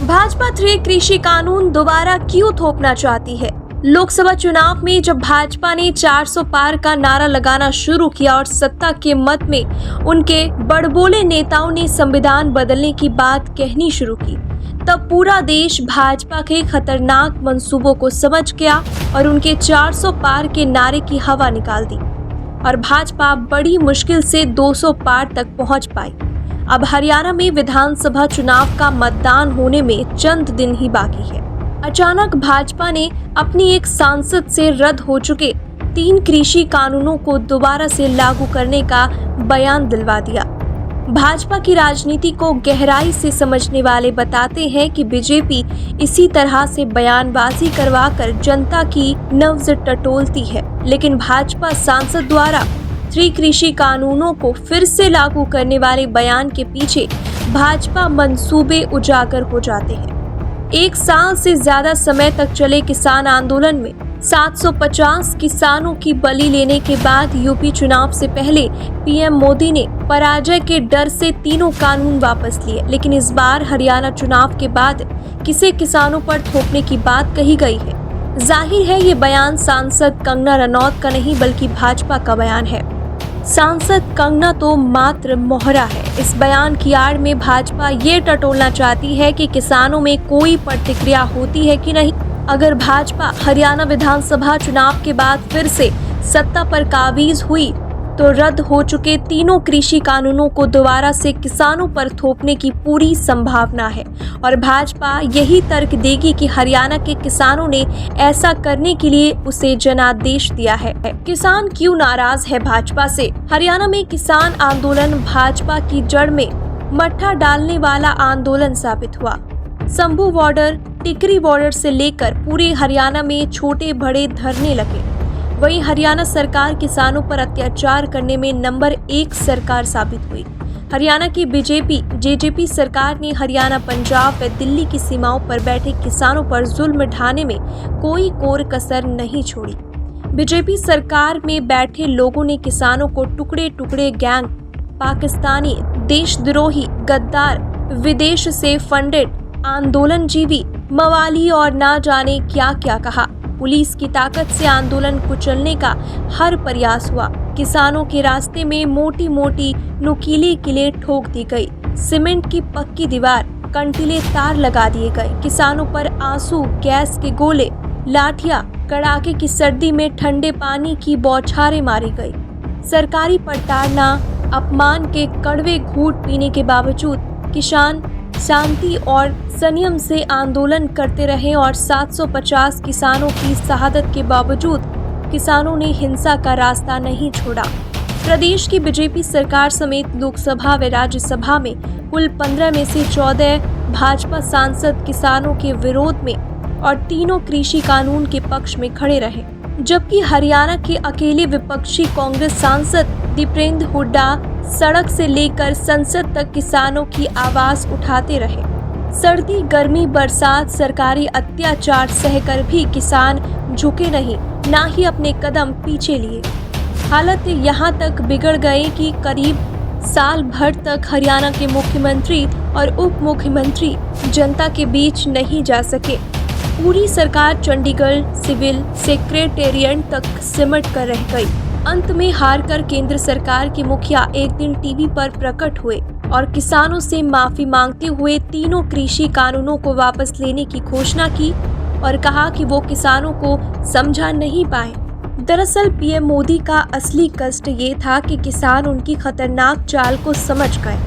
भाजपा 3 कृषि कानून दोबारा क्यों थोपना चाहती है? लोकसभा चुनाव में जब भाजपा ने 400 पार का नारा लगाना शुरू किया और सत्ता के मत में उनके बड़बोले नेताओं ने संविधान बदलने की बात कहनी शुरू की, तब पूरा देश भाजपा के खतरनाक मंसूबों को समझ गया और उनके 400 पार के नारे की हवा निकाल दी और भाजपा बड़ी मुश्किल से 200 पार तक पहुंच पाई। अब हरियाणा में विधानसभा चुनाव का मतदान होने में चंद दिन ही बाकी है। अचानक भाजपा ने अपनी एक सांसद से रद्द हो चुके 3 कृषि कानूनों को दोबारा से लागू करने का बयान दिलवा दिया। भाजपा की राजनीति को गहराई से समझने वाले बताते हैं कि बीजेपी इसी तरह से बयानबाजी करवाकर जनता की नब्ज टटोलती है, लेकिन भाजपा सांसद द्वारा 3 कृषि कानूनों को फिर से लागू करने वाले बयान के पीछे भाजपा मंसूबे उजागर हो जाते हैं। 1 साल से ज्यादा समय तक चले किसान आंदोलन में 750 किसानों की बलि लेने के बाद यूपी चुनाव से पहले पीएम मोदी ने पराजय के डर से तीनों कानून वापस लिए, लेकिन इस बार हरियाणा चुनाव के बाद किसे किसानों पर थोपने की बात कही गई है। जाहिर है ये बयान सांसद कंगना रनौत का नहीं बल्कि भाजपा का बयान है। सांसद कंगना तो मात्र मोहरा है। इस बयान की आड़ में भाजपा ये टटोलना चाहती है कि किसानों में कोई प्रतिक्रिया होती है कि नहीं। अगर भाजपा हरियाणा विधानसभा चुनाव के बाद फिर से सत्ता पर काबिज हुई तो रद्द हो चुके तीनों कृषि कानूनों को दोबारा से किसानों पर थोपने की पूरी संभावना है और भाजपा यही तर्क देगी कि हरियाणा के किसानों ने ऐसा करने के लिए उसे जनादेश दिया है। किसान क्यों नाराज है भाजपा से? हरियाणा में किसान आंदोलन भाजपा की जड़ में मट्ठा डालने वाला आंदोलन साबित हुआ। शंभू बॉर्डर, टिकरी बॉर्डर से लेकर पूरे हरियाणा में छोटे बड़े धरने लगे। वहीं हरियाणा सरकार किसानों पर अत्याचार करने में नंबर 1 सरकार साबित हुई। हरियाणा की बीजेपी जेजेपी सरकार ने हरियाणा, पंजाब व दिल्ली की सीमाओं पर बैठे किसानों पर जुल्म ढाने में कोई कोर कसर नहीं छोड़ी। बीजेपी सरकार में बैठे लोगों ने किसानों को टुकड़े टुकड़े गैंग, पाकिस्तानी, देशद्रोही, गद्दार, विदेश से फंडेड, आंदोलनजीवी, मवाली और ना जाने क्या क्या कहा। पुलिस की ताकत से आंदोलन कुचलने का हर प्रयास हुआ। किसानों के रास्ते में मोटी मोटी नुकीली किले ठोक दी गई। सीमेंट की पक्की दीवार, कंटीले तार लगा दिए गए। किसानों पर आंसू, गैस के गोले, लाठियां, कड़ाके की सर्दी में ठंडे पानी की बौछारें मारी गई। सरकारी प्रताड़ना, अपमान के कड़वे घूंट पीने के बावजूद किसान शांति और संयम से आंदोलन करते रहे और 750 किसानों की शहादत के बावजूद किसानों ने हिंसा का रास्ता नहीं छोड़ा। प्रदेश की बीजेपी सरकार समेत लोकसभा व राज्यसभा में कुल 15 में से 14 भाजपा सांसद किसानों के विरोध में और तीनों कृषि कानून के पक्ष में खड़े रहे, जबकि हरियाणा के अकेले विपक्षी कांग्रेस सांसद दीपेंद्र हुड्डा सड़क से लेकर संसद तक किसानों की आवाज उठाते रहे। सर्दी, गर्मी, बरसात, सरकारी अत्याचार सहकर भी किसान झुके नहीं, ना ही अपने कदम पीछे लिए। हालत यहाँ तक बिगड़ गई कि करीब साल भर तक हरियाणा के मुख्यमंत्री और उप मुख्यमंत्री जनता के बीच नहीं जा सके। पूरी सरकार चंडीगढ़ सिविल सेक्रेटेरिएट तक सिमट कर रह गई। अंत में हारकर केंद्र सरकार के मुखिया एक दिन टीवी पर प्रकट हुए और किसानों से माफी मांगते हुए तीनों कृषि कानूनों को वापस लेने की घोषणा की और कहा कि वो किसानों को समझा नहीं पाए। दरअसल पीएम मोदी का असली कष्ट ये था कि किसान उनकी खतरनाक चाल को समझ गए।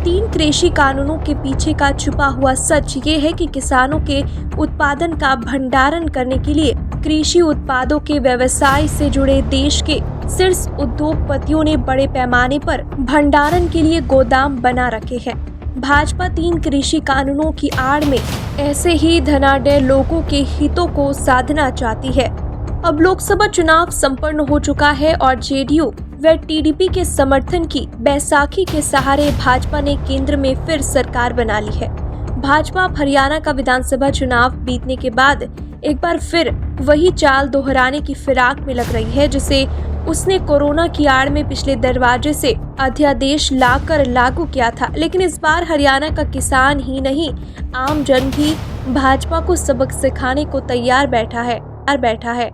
3 कृषि कानूनों के पीछे का छुपा हुआ सच ये है कि किसानों के उत्पादन का भंडारण करने के लिए कृषि उत्पादों के व्यवसाय से जुड़े देश के शीर्ष उद्योगपतियों ने बड़े पैमाने पर भंडारण के लिए गोदाम बना रखे हैं। भाजपा 3 कृषि कानूनों की आड़ में ऐसे ही धनाढ्य लोगों के हितों को साधना चाहती है। अब लोकसभा चुनाव संपन्न हो चुका है और जेडीयू व टीडीपी के समर्थन की बैसाखी के सहारे भाजपा ने केंद्र में फिर सरकार बना ली है। भाजपा हरियाणा का विधानसभा चुनाव बीतने के बाद एक बार फिर वही चाल दोहराने की फिराक में लग रही है, जिसे उसने कोरोना की आड़ में पिछले दरवाजे से अध्यादेश लाकर लागू किया था। लेकिन इस बार हरियाणा का किसान ही नहीं, आम जन भी भाजपा को सबक सिखाने को तैयार बैठा है।